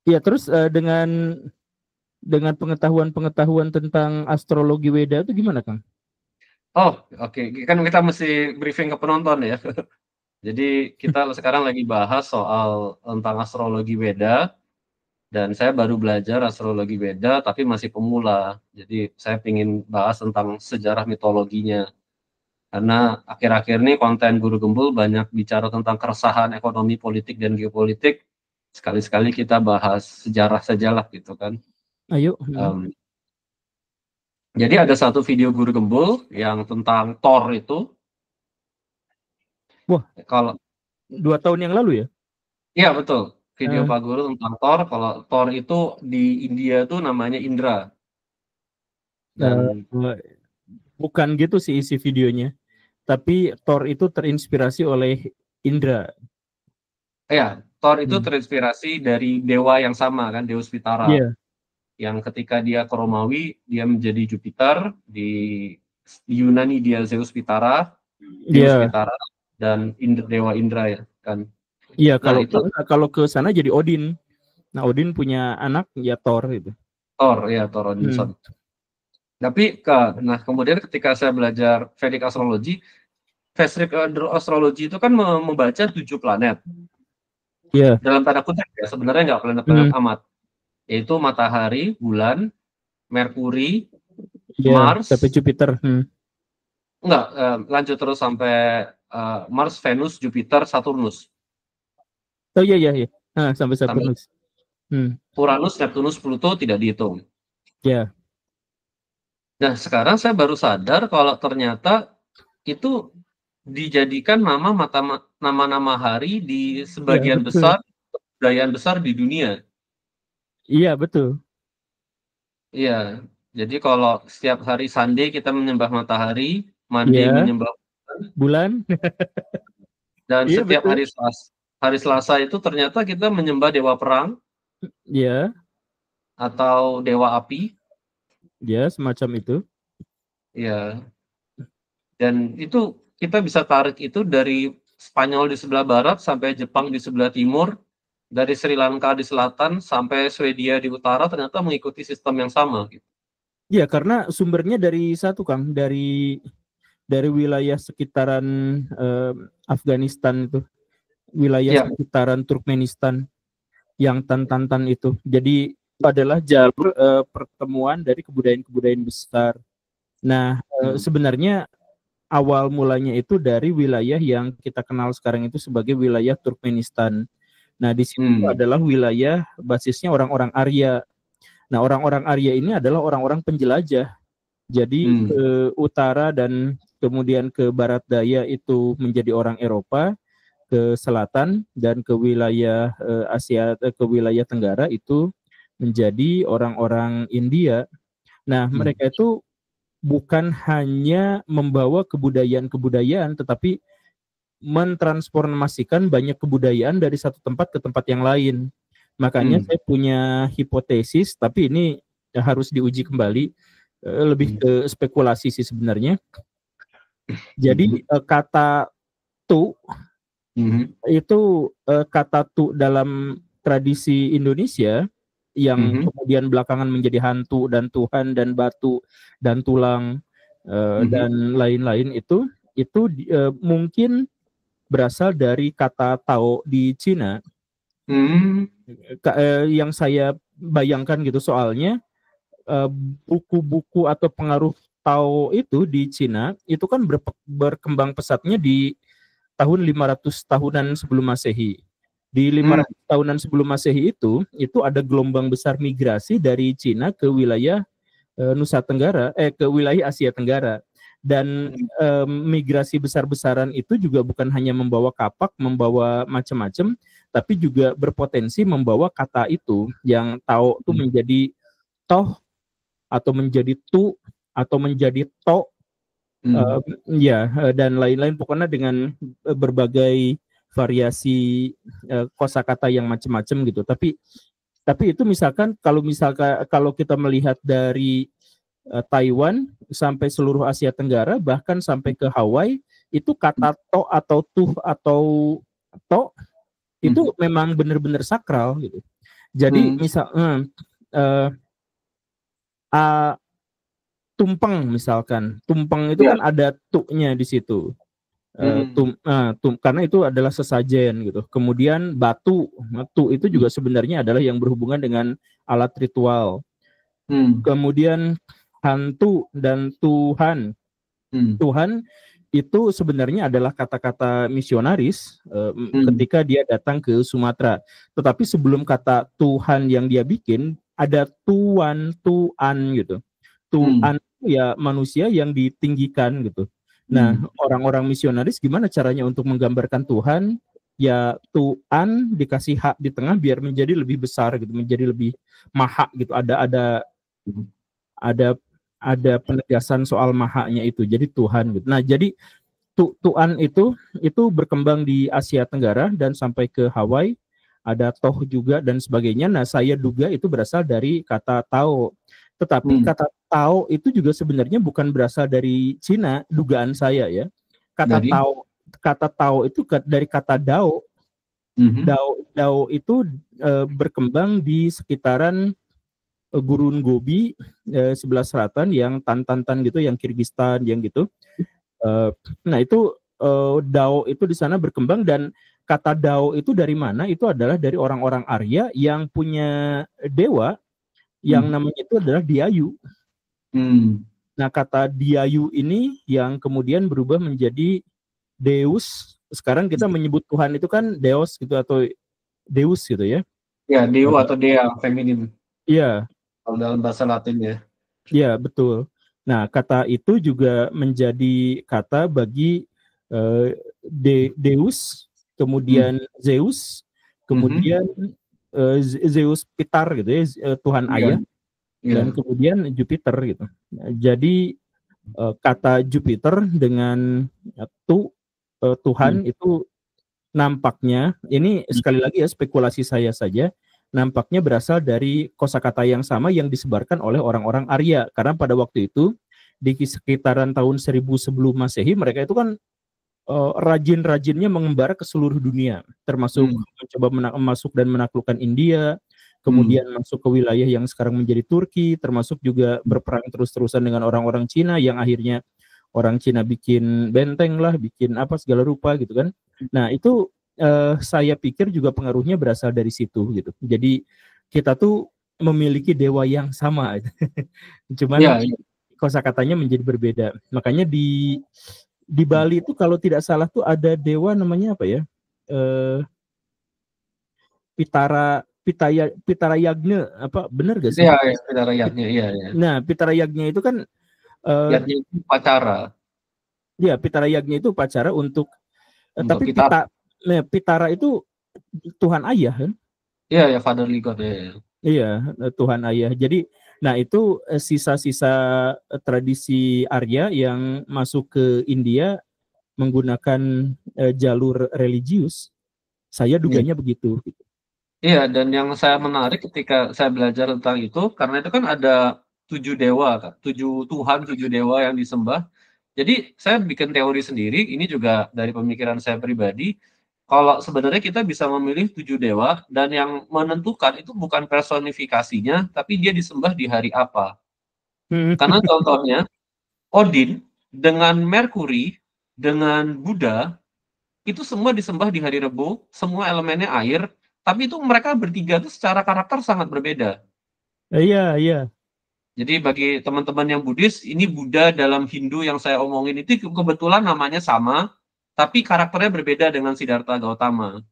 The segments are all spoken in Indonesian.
Ya, terus dengan pengetahuan tentang astrologi Weda itu gimana, Kang? Oh, oke. Kan kita mesti briefing ke penonton ya. Jadi kita sekarang lagi bahas soal tentang astrologi Weda dan saya baru belajar astrologi Weda tapi masih pemula. Jadi saya ingin bahas tentang sejarah mitologinya. Karena akhir-akhir ini konten Guru Gembul banyak bicara tentang keresahan ekonomi, politik, dan geopolitik. Sekali-sekali kita bahas sejarah sajalah gitu kan. Ayo. Em, jadi ada satu video Guru Gembul yang tentang Thor itu. Wah, Kalau 2 tahun yang lalu ya? iya betul, video Eh, Pak Guru tentang Thor. Kalau Thor itu di India tuh namanya Indra eh, dan bukan gitu sih isi videonya. Tapi Thor itu terinspirasi oleh Indra. ya Thor itu Hmm. terinspirasi dari dewa yang sama kan, Deus Pitara. Iya, Yang ketika dia ke Romawi, dia menjadi Jupiter, di Yunani dia Zeus Pitara, Deus iya, Pitara, dan Dewa Indra ya kan. iya. Nah Kalau itu kalau ke sana jadi Odin. Nah, Odin punya anak ya Thor gitu. Thor ya, Thor Hmm. Odinson. Tapi nah kemudian ketika saya belajar Vedic Astrology, Vedic Astrology itu kan membaca 7 planet. Iya. Dalam tanda kutip ya, sebenarnya nggak planet-planet Hmm. amat. Yaitu matahari, bulan, Merkuri, Iya, Mars, sampai Jupiter. Hmm. enggak, lanjut terus sampai Mars, Venus, Jupiter, Saturnus. Oh iya, iya, iya. Nah, sampai Sampai Saturnus. Hmm. Uranus, Neptunus, Pluto tidak dihitung. Ya, Nah, sekarang saya baru sadar kalau ternyata itu dijadikan nama-nama hari di iya sebagian betul. besar kebudayaan besar di dunia. Iya betul. Iya, jadi kalau setiap hari Sunday kita menyembah matahari, Monday Iya, menyembah bulan, bulan. dan Iya setiap betul. hari Selasa itu ternyata kita menyembah dewa perang Iya, atau dewa api. ya semacam itu. Ya, dan itu kita bisa tarik itu dari Spanyol di sebelah barat sampai Jepang di sebelah timur, dari Sri Lanka di selatan sampai Swedia di utara ternyata mengikuti sistem yang sama gitu. Iya, karena sumbernya dari satu, Kang, dari wilayah sekitaran eh, Afghanistan itu, wilayah Ya, sekitaran Turkmenistan yang Tantan itu. Jadi adalah jalur pertemuan dari kebudayaan-kebudayaan besar. Nah, hmm, sebenarnya awal mulanya itu dari wilayah yang kita kenal sekarang itu sebagai wilayah Turkmenistan. Nah, di situ hmm, adalah wilayah basisnya orang-orang Arya. Nah, orang-orang Arya ini adalah orang-orang penjelajah. Jadi hmm, ke utara dan kemudian ke barat daya itu menjadi orang Eropa, ke selatan dan ke wilayah Asia, ke wilayah Tenggara itu menjadi orang-orang India. Nah, hmm, mereka itu bukan hanya membawa kebudayaan-kebudayaan, tetapi mentransformasikan banyak kebudayaan dari satu tempat ke tempat yang lain. Makanya hmm, saya punya hipotesis, tapi ini harus diuji kembali, lebih hmm, ke spekulasi sih sebenarnya. hmm, Jadi kata tu hmm, itu kata tu dalam tradisi Indonesia yang hmm, kemudian belakangan menjadi hantu dan Tuhan dan batu dan tulang hmm, dan lain-lain itu mungkin berasal dari kata Tao di Cina. hmm, Yang saya bayangkan gitu soalnya eh, buku-buku atau pengaruh Tao itu di Cina itu kan berkembang pesatnya di tahun 500 tahunan sebelum Masehi. Di hmm, 500 tahunan sebelum Masehi itu ada gelombang besar migrasi dari Cina ke wilayah Nusa Tenggara, ke wilayah Asia Tenggara. Dan hmm, migrasi besar-besaran itu juga bukan hanya membawa kapak, membawa macam-macam, tapi juga berpotensi membawa kata itu yang tahu itu hmm, menjadi toh atau menjadi tu atau menjadi to, hmm, uh, ya dan lain-lain pokoknya dengan berbagai variasi kosakata yang macam-macam gitu. Tapi itu misalkan kalau kita melihat dari Taiwan sampai seluruh Asia Tenggara bahkan sampai ke Hawaii itu kata to atau tuh atau to itu hmm, memang benar-benar sakral gitu. Jadi misal tumpeng misalkan, tumpeng itu kan ada tu-nya di situ. Karena itu adalah sesajen gitu. Kemudian batu itu juga sebenarnya adalah yang berhubungan dengan alat ritual. Kemudian hantu dan Tuhan. Tuhan itu sebenarnya adalah kata-kata misionaris ketika dia datang ke Sumatera. Tetapi sebelum kata Tuhan yang dia bikin, ada tuan gitu. Tuan ya manusia yang ditinggikan gitu. Nah, orang-orang misionaris gimana caranya untuk menggambarkan Tuhan? Ya Tuhan dikasih hak di tengah biar menjadi lebih besar gitu, menjadi lebih maha gitu. Ada penegasan soal mahanya itu. Jadi Tuhan gitu. Nah, jadi Tuan itu berkembang di Asia Tenggara dan sampai ke Hawaii. Ada toh juga dan sebagainya. Nah, saya duga itu berasal dari kata Tao. Tetapi kata Tao itu juga sebenarnya bukan berasal dari Cina, dugaan saya ya. Kata Tao itu dari kata Dao. Dao itu berkembang di sekitaran Gurun Gobi sebelah selatan yang Tan gitu, yang Kirgistan, yang gitu. Nah itu Dao itu di sana berkembang dan kata Dao itu dari mana? Itu adalah dari orang-orang Arya yang punya dewa yang namanya itu adalah Diayu. Nah kata Diayu ini yang kemudian berubah menjadi Deus. Sekarang kita menyebut Tuhan itu kan Deus gitu atau Deus gitu ya. Ya, dewa atau dea feminin. Iya. Kalau dalam bahasa Latin ya. Iya, betul. Nah, kata itu juga menjadi kata bagi Deus, kemudian Zeus, kemudian Zeus Pitar gitu ya, Tuhan ayah, dan kemudian Jupiter gitu. Nah, jadi kata Jupiter dengan Tuhan itu nampaknya, ini sekali lagi ya spekulasi saya saja, nampaknya berasal dari kosakata yang sama yang disebarkan oleh orang-orang Arya. Karena pada waktu itu, di sekitaran tahun 1000 sebelum Masehi, mereka itu kan rajin-rajinnya mengembara ke seluruh dunia, termasuk mencoba masuk dan menaklukkan India, kemudian masuk ke wilayah yang sekarang menjadi Turki, termasuk juga berperang terus-terusan dengan orang-orang Cina, yang akhirnya orang Cina bikin benteng lah, bikin apa segala rupa gitu kan. Nah itu saya pikir juga pengaruhnya berasal dari situ gitu. Jadi kita tuh memiliki dewa yang sama, cuman kosakatanya menjadi berbeda. Makanya di Bali itu kalau tidak salah tuh ada dewa namanya apa ya? Pitara Yagna, apa benar gak sih? Iya, Pitara Yagna, iya. Nah, Pitara Yagna itu kan Yagna itu upacara. Iya, Pitara Yagna itu upacara untuk tapi Pitara itu Tuhan ayah kan? Iya, ya fatherly God ya. Iya, Tuhan ayah. Jadi, nah itu sisa-sisa tradisi Arya yang masuk ke India menggunakan jalur religius. Saya duganya begitu. Iya, dan yang saya menarik ketika saya belajar tentang itu, karena itu kan ada 7 dewa, 7 Tuhan, 7 dewa yang disembah. Jadi saya bikin teori sendiri, ini juga dari pemikiran saya pribadi, kalau sebenarnya kita bisa memilih 7 dewa, dan yang menentukan itu bukan personifikasinya, tapi dia disembah di hari apa. Karena contohnya, Odin dengan Merkuri, dengan Buddha, itu semua disembah di hari Rebo, semua elemennya air, tapi itu mereka bertiga itu secara karakter sangat berbeda. Iya. Jadi bagi teman-teman yang Buddhis, ini Buddha dalam Hindu yang saya omongin itu kebetulan namanya sama, tapi karakternya berbeda dengan Siddhartha Gautama.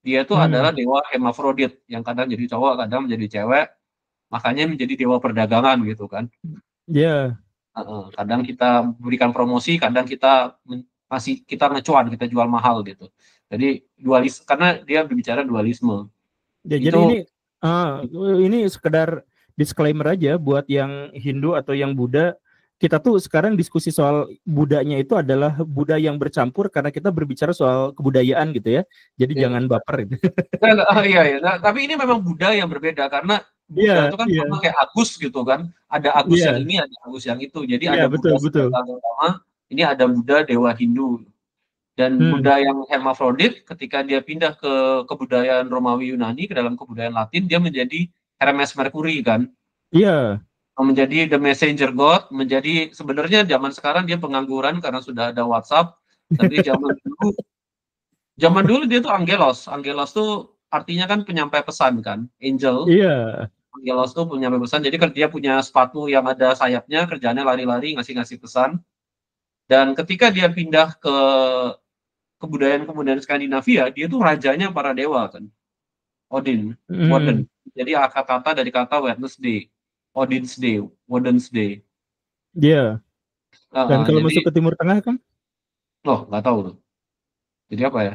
Dia itu adalah dewa hermafrodit, yang kadang jadi cowok, kadang menjadi cewek, makanya menjadi dewa perdagangan gitu kan. Iya. Kadang kita berikan promosi, kadang kita ngecuan, kita jual mahal gitu. Jadi dualis, karena dia berbicara dualisme. Ya, jadi ini sekedar disclaimer aja buat yang Hindu atau yang Buddha. Kita tuh sekarang diskusi soal Buddhanya itu adalah Buddha yang bercampur karena kita berbicara soal kebudayaan gitu ya. Jadi jangan baper gitu. Iya. Nah, tapi ini memang Buddha yang berbeda karena Buddha itu kan sama kayak Agus gitu kan. Ada Agus yang ini, ada Agus yang itu. Jadi ada Buddha Siddhartha Gautama, ini ada Buddha dewa Hindu. Dan Buddha yang hermafrodit ketika dia pindah ke kebudayaan Romawi Yunani, ke dalam kebudayaan Latin, dia menjadi Hermes Mercury kan. Iya. Menjadi the messenger God, menjadi sebenarnya zaman sekarang dia pengangguran karena sudah ada WhatsApp, tapi zaman dulu dia tuh angelos. Angelos tuh artinya kan penyampai pesan kan, angel. Iya. Angelos tuh penyampai pesan. Jadi dia punya sepatu yang ada sayapnya, kerjanya lari-lari ngasih-ngasih pesan. Dan ketika dia pindah ke kebudayaan Skandinavia, dia tuh rajanya para dewa kan. Odin, Woden. Jadi akar kata dari kata Wednesday, Odin's Day, Woden's Day. Iya. Dan kalau masuk ke Timur Tengah kan? Oh, nggak tahu tuh. Jadi apa ya?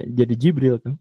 Jadi Jibril kan?